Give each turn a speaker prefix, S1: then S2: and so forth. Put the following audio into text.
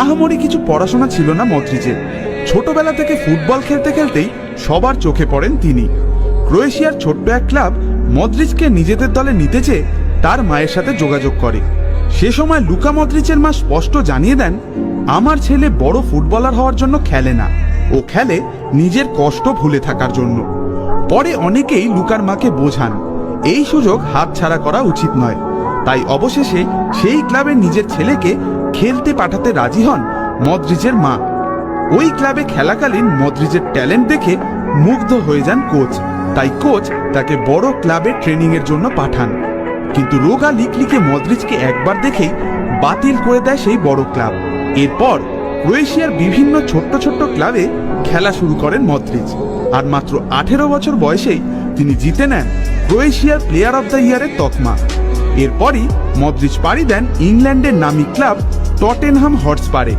S1: আহামরি কিছু পড়াশোনা ছিল না মদ্রিচের। ছোটবেলা থেকে ফুটবল খেলতে খেলতেই সবার চোখে পড়েন তিনি। ক্রোয়েশিয়ার ছোট্ট এক ক্লাব মদ্রিচকে নিজেদের দলে নিতে চেয়ে তার মায়ের সাথে যোগাযোগ করে। সে সময় লুকা মদ্রিচের মা স্পষ্ট জানিয়ে দেন, আমার ছেলে বড় ফুটবলার হওয়ার জন্য খেলে না, ও খেলে নিজের কষ্ট ভুলে থাকার জন্য। পরে অনেকেই লুকার মাকে বোঝান এই সুযোগ হাতছাড়া করা উচিত নয়। তাই অবশেষে সেই ক্লাবে নিজের ছেলেকে খেলতে পাঠাতে রাজি হন মদ্রিচের মা। ওই ক্লাবে খেলাকালীন মদ্রিচের ট্যালেন্ট দেখে মুগ্ধ হয়ে যান কোচ। তাই কোচ তাকে বড় ক্লাবে ট্রেনিং এর জন্য পাঠান। কিন্তু রোগা লিকলিকে মদ্রিচকে একবার দেখেই বাতিল করে দেয় সেই বড় ক্লাব। এরপর ক্রোয়েশিয়ার বিভিন্ন ছোট্ট ছোট্ট ক্লাবে খেলা শুরু করেন মদ্রিচ। আর মাত্র 18 বছর বয়সেই তিনি জিতে নেন ক্রোয়েশিয়ার প্লেয়ার অব দ্য ইয়ারের তকমা। এরপরই মদ্রিচ পাড়ি দেন ইংল্যান্ডের নামী ক্লাব টটেনহাম হটস্পারে।